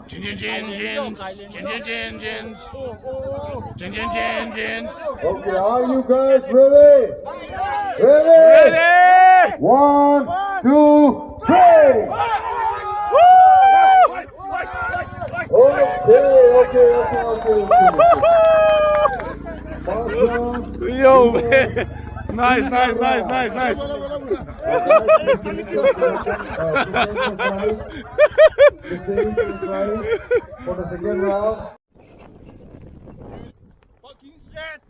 Chin chin chin chin. Chin chin chin chin. Chin chin chin chin. Okay, are you guys ready? Ready? Ready? 1, 2, 3. Okay. Yo, man. Nice. For the second round. Fucking shit.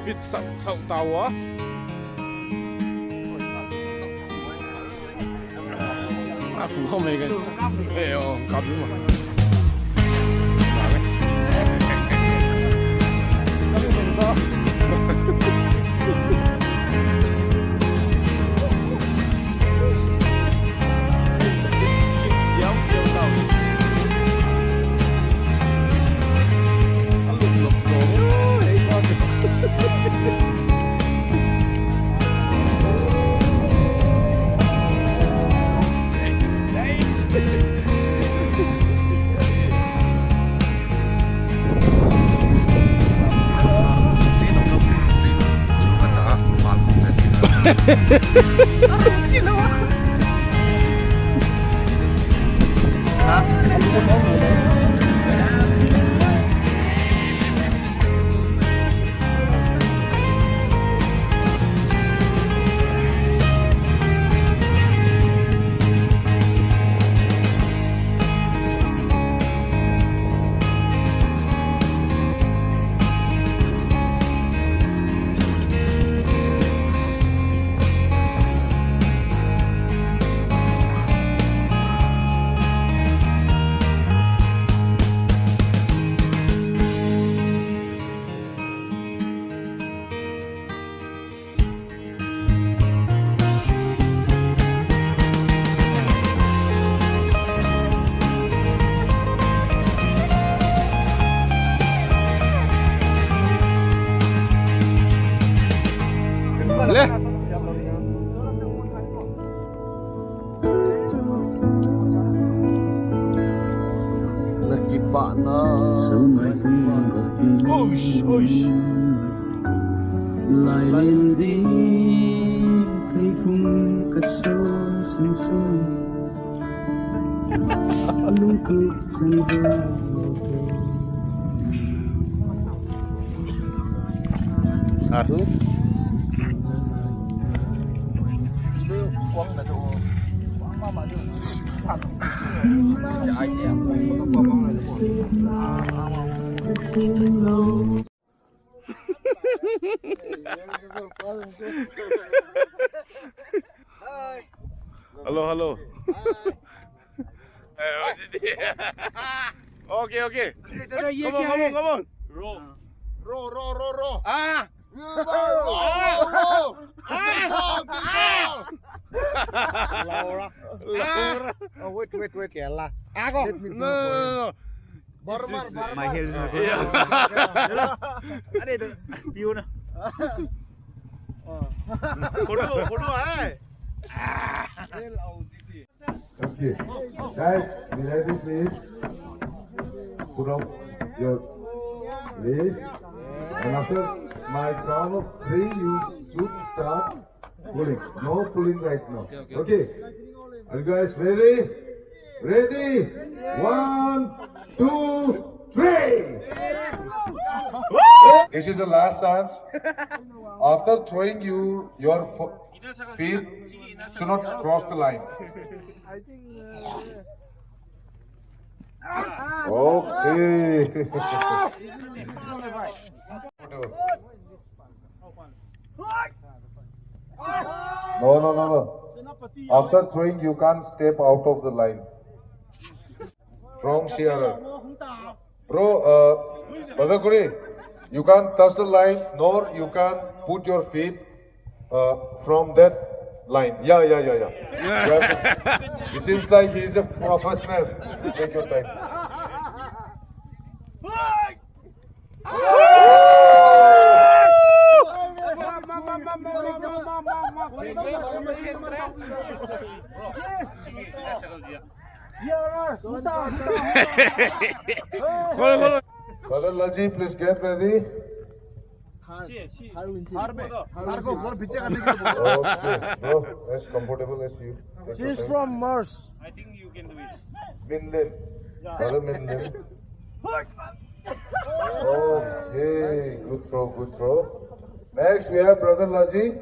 Bit sâu tàu á. Phụ không mấy cái. Ê, cặp đúng không? lại lên đi thấy khung cất số xinh xinh nụ cười dần dần satu Halo. Okay. Come on. Row. Laura. Wait, Kela. No. Bar. my hair is not Ada itu view na. Photo hai. Okay. Guys, be ready please. Put up your list. And after my count of 3, you should start pulling. No pulling right now. Okay. Are you guys ready? Ready? 1, 2, 3. This is the last chance. After throwing your feet should not cross the line. Okay. No. After throwing, you can't step out of the line. Strong shearer. Bro, Brother Kuri, you can't touch the line, nor you can put your feet from that line. Yeah. It seems like he's a professional. Take your time. Brother Laji, please get ready. Okay, bro, as comfortable as you. She's from Mars. I think you can do it. Minlin. Brother Minlin. Okay, good throw. Next, we have Brother Laji.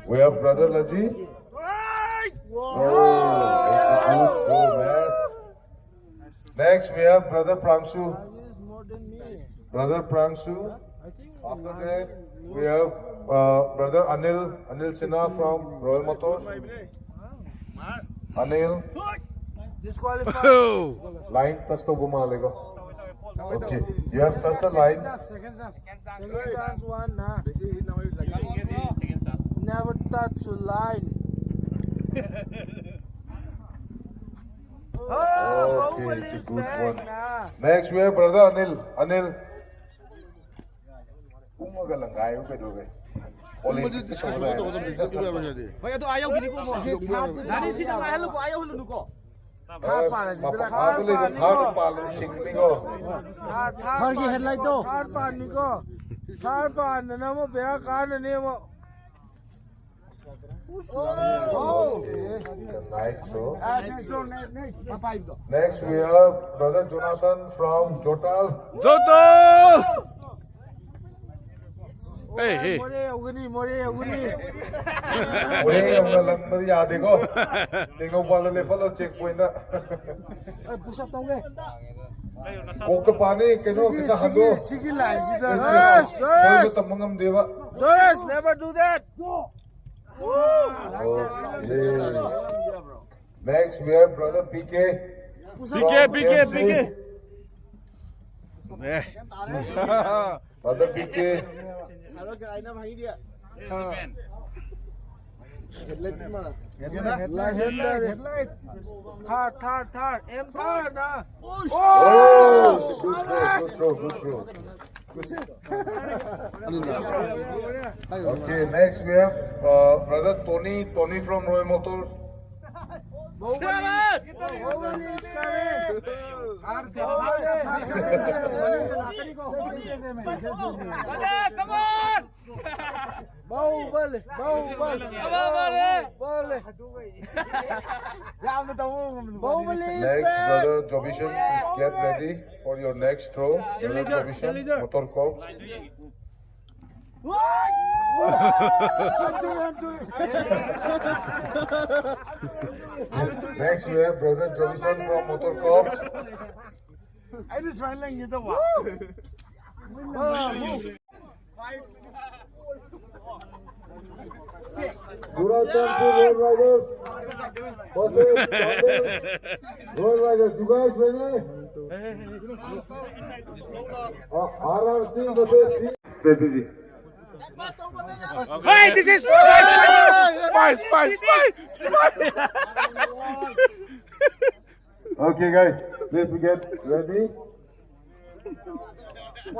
We have Brother Laji. Oh, that's a good throw, man. Next, we have Brother Prangsu. Brother Prangsu. After that, we have Brother Anil Sinha from Royal Motors. Anil. Disqualified. Line touch to bumalega. Okay, you have touched the line. Second chance one nah. Never touch the line. Okay, it's a good one. Next, we have Brother Anil. Umagalanggay, okay, okay. Third headlight though. Third pan, the number bear can and name. Oh, it's a nice throw. Next, we have Brother Jonathan from Jotal. Hey. More uguni. Wait, I'm gonna let me add it. Take a ball and follow checkpoint. Push up down there. Okay, pani, keno kita hando. Sige line, Suresh, never do that. Okay. Next, we have Brother PK. PK. Brother PK. Headlight. Third. Aim third. Oh, good throw. Okay, next we have Brother Tony from Royal Motors. Overly is coming. Come on! Bahubali. Bahubali is Next, back. Brother Jobishan, please get ready for your next throw. Brother Jobishan, Motor Corps. Next, we have Brother Jobishan from Motor Corps. I just find like you the one. Royal Riders. Royal Riders, you guys ready? RRC versus strategy. Hey, this is spice. Okay, guys, let's get ready. It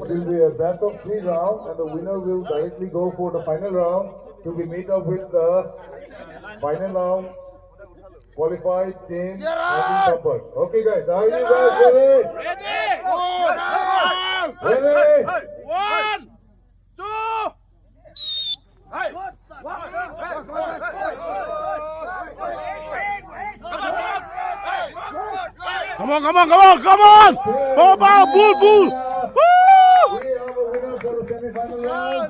will be a best of 3 rounds, and the winner will directly go for the final round to be meet up with the final round qualified team numbers. Okay, guys, are you guys ready? Ready? 1, 2. Come on! Bull! Woo! We are the winners for the semi-final round.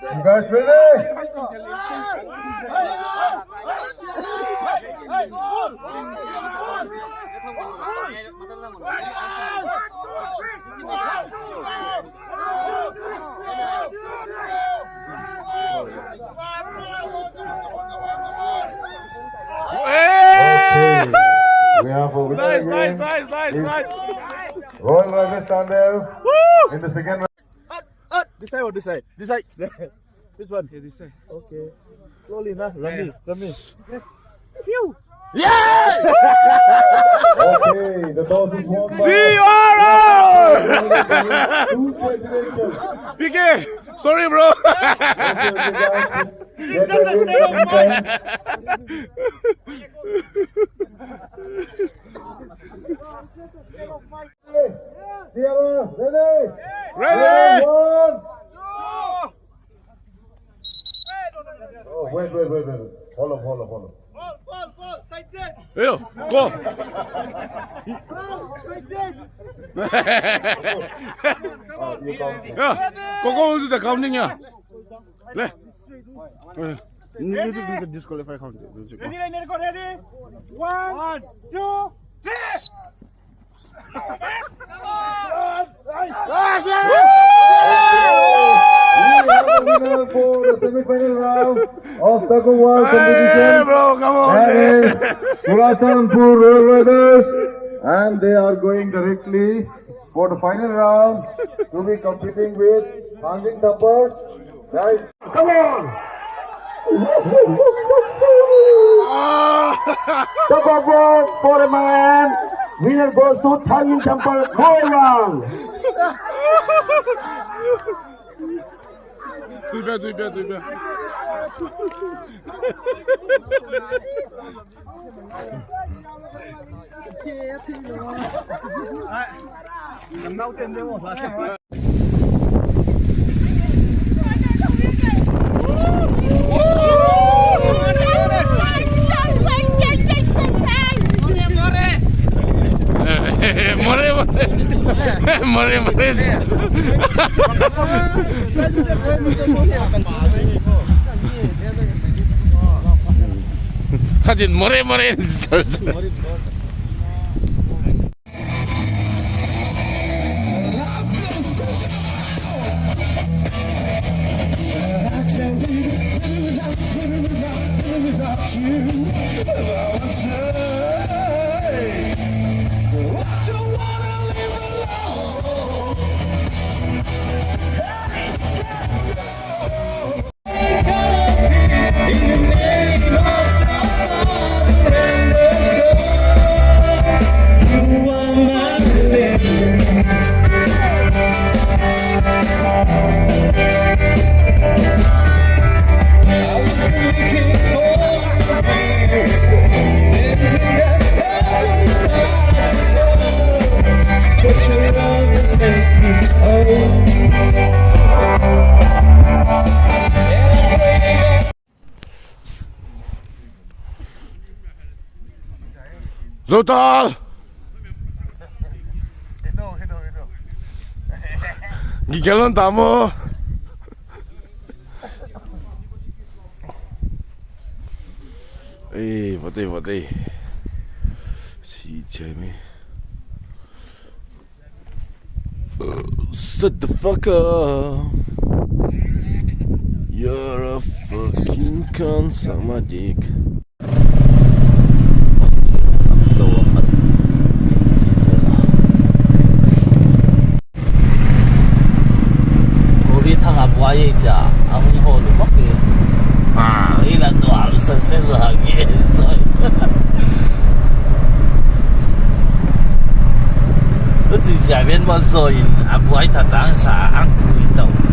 You guys ready? Okay. We have a winner Nice, again. nice. Royal Riders stand there in the second round. This side or this side? This side. This one. Yeah, this side. Okay. Slowly, nah. Run me. Phew. Okay, the toss is won by two presidential. PK, sorry, bro. It's just a state of mind. Sierra, ready? Ready? One. Oh, wait. Hold on. Yo, go. You come. 야, 고고 다 가운데냐? 네. Need to disqualify count. Ready? Ready? 1, 2, 3. We have a winner for the semi-final round of Tug of War Hey, competition. bro, come on. That is Puratanpur Royal Riders, and they are going directly for the final round to be competing with Hanging Tappers. Right? Come on! Tug of war for a man. Winner goes to Hanging Temple Royal. Do that. More. 하긴 모래. 좋다. 니 결론 다 뭐. 에이, 뭐대. 시체미. Shut the fuck up. You're a fucking cunt. Suck my dick. Wayeja, ang holo bakit? Ilan no sa silahagi. Ito 下面我说因阿不爱他当啥，俺不会懂。